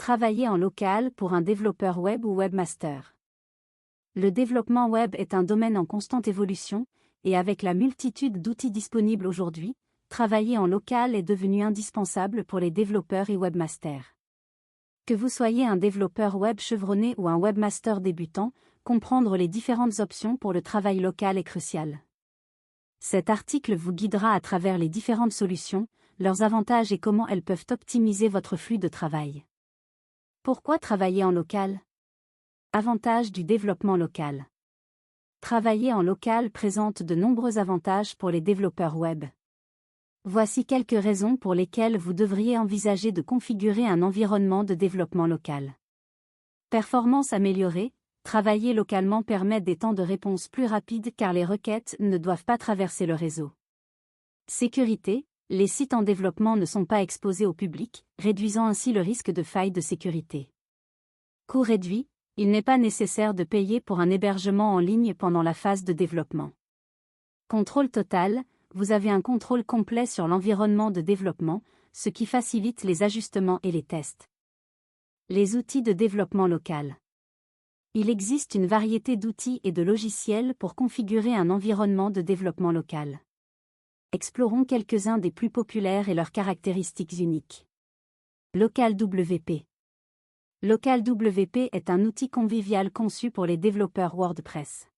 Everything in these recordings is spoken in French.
Travailler en local pour un développeur web ou webmaster. Le développement web est un domaine en constante évolution, et avec la multitude d'outils disponibles aujourd'hui, travailler en local est devenu indispensable pour les développeurs et webmasters. Que vous soyez un développeur web chevronné ou un webmaster débutant, comprendre les différentes options pour le travail local est crucial. Cet article vous guidera à travers les différentes solutions, leurs avantages et comment elles peuvent optimiser votre flux de travail. Pourquoi travailler en local? Avantages du développement local. Travailler en local présente de nombreux avantages pour les développeurs web. Voici quelques raisons pour lesquelles vous devriez envisager de configurer un environnement de développement local. Performance améliorée. Travailler localement permet des temps de réponse plus rapides car les requêtes ne doivent pas traverser le réseau. Sécurité. Les sites en développement ne sont pas exposés au public, réduisant ainsi le risque de failles de sécurité. Coût réduit. Il n'est pas nécessaire de payer pour un hébergement en ligne pendant la phase de développement. Contrôle total. Vous avez un contrôle complet sur l'environnement de développement, ce qui facilite les ajustements et les tests. Les outils de développement local. Il existe une variété d'outils et de logiciels pour configurer un environnement de développement local. Explorons quelques-uns des plus populaires et leurs caractéristiques uniques. LocalWP. LocalWP est un outil convivial conçu pour les développeurs WordPress.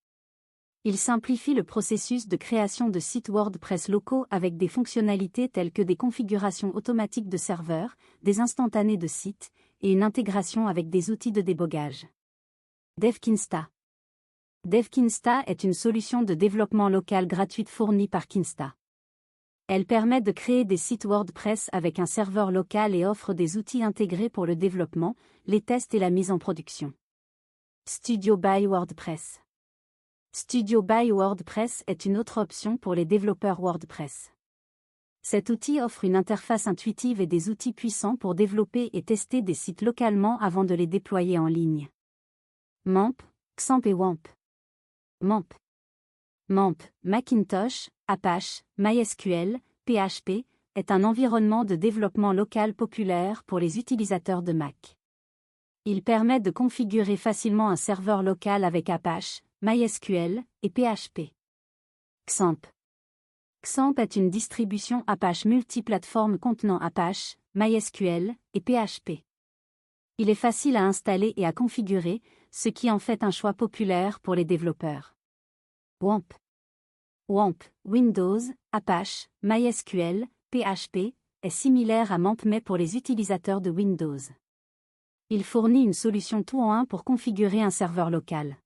Il simplifie le processus de création de sites WordPress locaux avec des fonctionnalités telles que des configurations automatiques de serveurs, des instantanés de sites, et une intégration avec des outils de débogage. DevKinsta. DevKinsta est une solution de développement local gratuite fournie par Kinsta. Elle permet de créer des sites WordPress avec un serveur local et offre des outils intégrés pour le développement, les tests et la mise en production. Studio by WordPress. Studio by WordPress est une autre option pour les développeurs WordPress. Cet outil offre une interface intuitive et des outils puissants pour développer et tester des sites localement avant de les déployer en ligne. MAMP, XAMPP et WAMP. MAMP. MAMP, Macintosh, Apache, MySQL, PHP, est un environnement de développement local populaire pour les utilisateurs de Mac. Il permet de configurer facilement un serveur local avec Apache, MySQL et PHP. XAMPP. XAMPP est une distribution Apache multiplateforme contenant Apache, MySQL et PHP. Il est facile à installer et à configurer, ce qui en fait un choix populaire pour les développeurs. WAMP. WAMP, Windows, Apache, MySQL, PHP, est similaire à MAMP mais pour les utilisateurs de Windows. Il fournit une solution tout-en-un pour configurer un serveur local.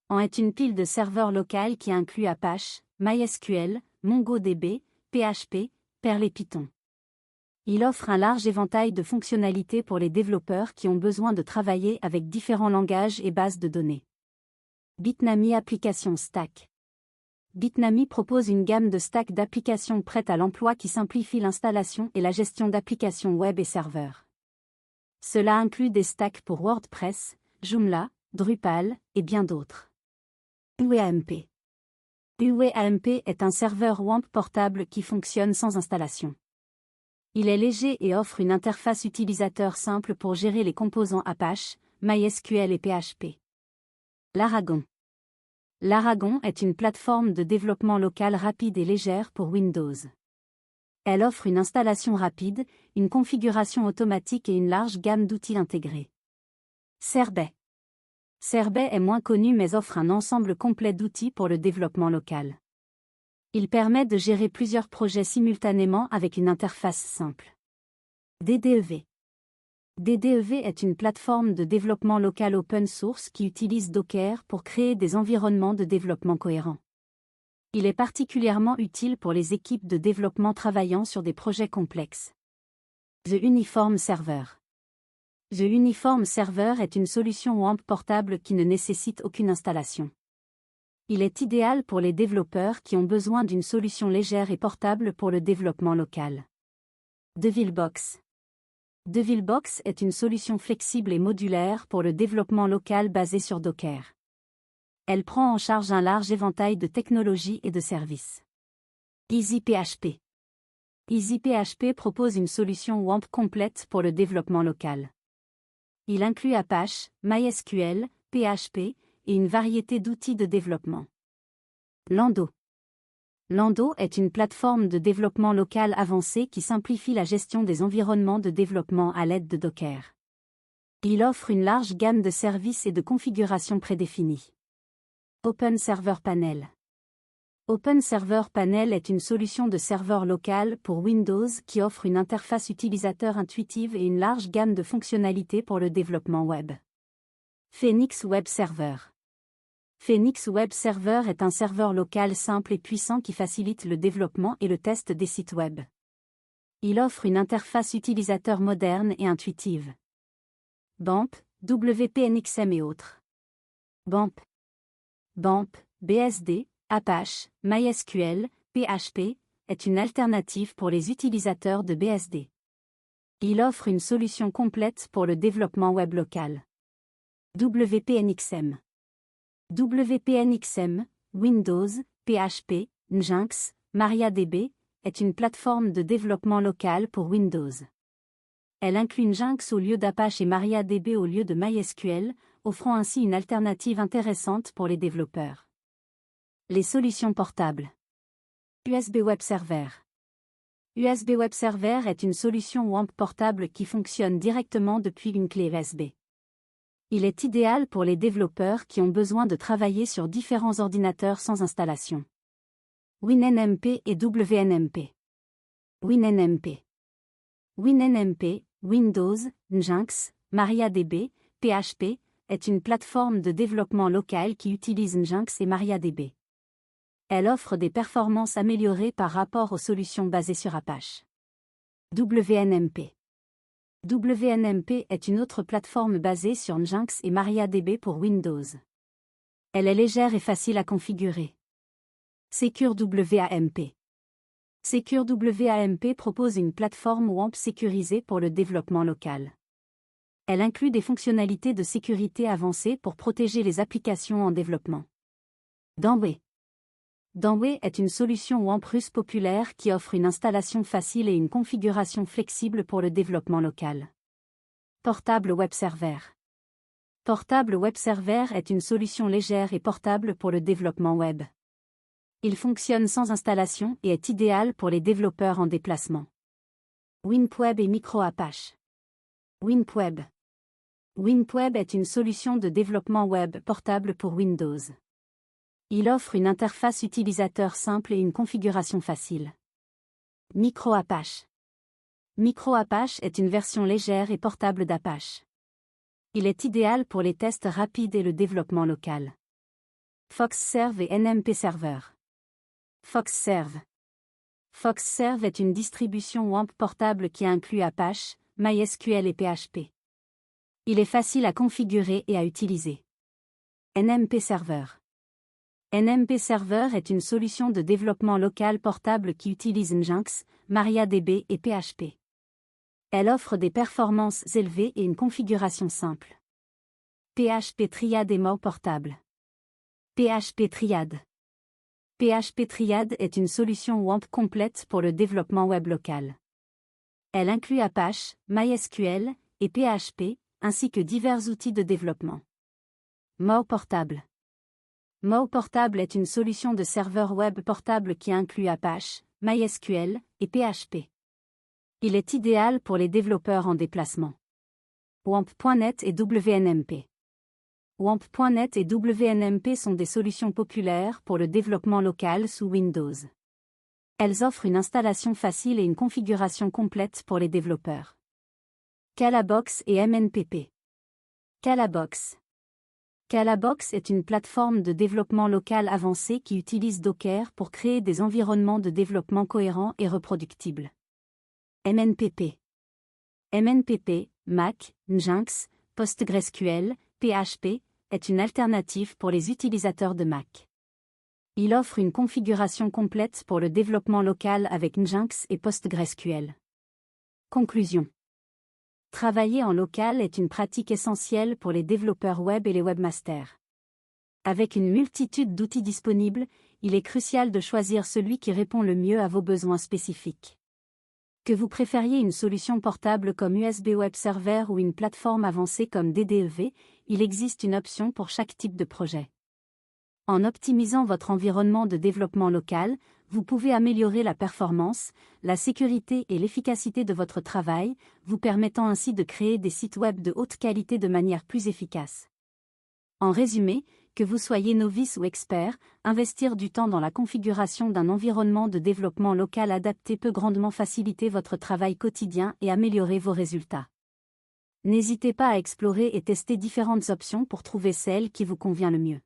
En est une pile de serveurs locaux qui inclut Apache, MySQL, MongoDB, PHP, Perl et Python. Il offre un large éventail de fonctionnalités pour les développeurs qui ont besoin de travailler avec différents langages et bases de données. Bitnami Application Stack. Bitnami propose une gamme de stacks d'applications prêtes à l'emploi qui simplifie l'installation et la gestion d'applications web et serveurs. Cela inclut des stacks pour WordPress, Joomla, Drupal, et bien d'autres. UWAMP. UWAMP est un serveur WAMP portable qui fonctionne sans installation. Il est léger et offre une interface utilisateur simple pour gérer les composants Apache, MySQL et PHP. Laragon. Laragon est une plateforme de développement local rapide et légère pour Windows. Elle offre une installation rapide, une configuration automatique et une large gamme d'outils intégrés. Serbay. Serbay est moins connu mais offre un ensemble complet d'outils pour le développement local. Il permet de gérer plusieurs projets simultanément avec une interface simple. DDEV. DDEV est une plateforme de développement local open source qui utilise Docker pour créer des environnements de développement cohérents. Il est particulièrement utile pour les équipes de développement travaillant sur des projets complexes. The Uniform Server. The Uniform Server est une solution WAMP portable qui ne nécessite aucune installation. Il est idéal pour les développeurs qui ont besoin d'une solution légère et portable pour le développement local. DevilleBox. DevilleBox est une solution flexible et modulaire pour le développement local basé sur Docker. Elle prend en charge un large éventail de technologies et de services. EasyPHP. EasyPHP propose une solution WAMP complète pour le développement local. Il inclut Apache, MySQL, PHP et une variété d'outils de développement. Lando. Lando est une plateforme de développement local avancée qui simplifie la gestion des environnements de développement à l'aide de Docker. Il offre une large gamme de services et de configurations prédéfinies. Open Server Panel. Open Server Panel est une solution de serveur local pour Windows qui offre une interface utilisateur intuitive et une large gamme de fonctionnalités pour le développement web. Phoenix Web Server. Phoenix Web Server est un serveur local simple et puissant qui facilite le développement et le test des sites web. Il offre une interface utilisateur moderne et intuitive. BAMP, WPNXM et autres. BAMP. BAMP, BSD, Apache, MySQL, PHP, est une alternative pour les utilisateurs de BSD. Il offre une solution complète pour le développement web local. WPNXM. WPNXM, Windows, PHP, Nginx, MariaDB, est une plateforme de développement local pour Windows. Elle inclut Nginx au lieu d'Apache et MariaDB au lieu de MySQL, offrant ainsi une alternative intéressante pour les développeurs. Les solutions portables. USB Web Server. USB Web Server est une solution WAMP portable qui fonctionne directement depuis une clé USB. Il est idéal pour les développeurs qui ont besoin de travailler sur différents ordinateurs sans installation. WinNMP et WNMP. WinNMP. WinNMP, Windows, Nginx, MariaDB, PHP, est une plateforme de développement local qui utilise Nginx et MariaDB. Elle offre des performances améliorées par rapport aux solutions basées sur Apache. WNMP. WNMP est une autre plateforme basée sur Nginx et MariaDB pour Windows. Elle est légère et facile à configurer. Secure WAMP. Secure WAMP propose une plateforme WAMP sécurisée pour le développement local. Elle inclut des fonctionnalités de sécurité avancées pour protéger les applications en développement. Danway. Danway est une solution WAMP russe populaire qui offre une installation facile et une configuration flexible pour le développement local. Portable Web Server. Portable Web Server est une solution légère et portable pour le développement web. Il fonctionne sans installation et est idéal pour les développeurs en déplacement. WimpWeb et MicroApache. WimpWeb. WimpWeb est une solution de développement web portable pour Windows. Il offre une interface utilisateur simple et une configuration facile. MicroApache. MicroApache est une version légère et portable d'Apache. Il est idéal pour les tests rapides et le développement local. FoxServe et NMP Server. FoxServe. FoxServe est une distribution WAMP portable qui inclut Apache, MySQL et PHP. Il est facile à configurer et à utiliser. NMP Server. NMP Server est une solution de développement local portable qui utilise Nginx, MariaDB et PHP. Elle offre des performances élevées et une configuration simple. PHP Triad et More portable. PHP Triad. PHP Triad est une solution WAMP complète pour le développement web local. Elle inclut Apache, MySQL et PHP, ainsi que divers outils de développement. More portable. More portable est une solution de serveur web portable qui inclut Apache, MySQL et PHP. Il est idéal pour les développeurs en déplacement. WAMP.net et WNMP. WAMP.net et WNMP sont des solutions populaires pour le développement local sous Windows. Elles offrent une installation facile et une configuration complète pour les développeurs. Calabox et MNPP. Calabox. Calabox est une plateforme de développement local avancée qui utilise Docker pour créer des environnements de développement cohérents et reproductibles. MNPP. MNPP, Mac, Nginx, PostgreSQL, PHP, est une alternative pour les utilisateurs de Mac. Il offre une configuration complète pour le développement local avec Nginx et PostgreSQL. Conclusion. Travailler en local est une pratique essentielle pour les développeurs web et les webmasters. Avec une multitude d'outils disponibles, il est crucial de choisir celui qui répond le mieux à vos besoins spécifiques. Que vous préfériez une solution portable comme USB Web Server ou une plateforme avancée comme DDEV, il existe une option pour chaque type de projet. En optimisant votre environnement de développement local, vous pouvez améliorer la performance, la sécurité et l'efficacité de votre travail, vous permettant ainsi de créer des sites web de haute qualité de manière plus efficace. En résumé, que vous soyez novice ou expert, investir du temps dans la configuration d'un environnement de développement local adapté peut grandement faciliter votre travail quotidien et améliorer vos résultats. N'hésitez pas à explorer et tester différentes options pour trouver celle qui vous convient le mieux.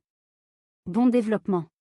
Bon développement!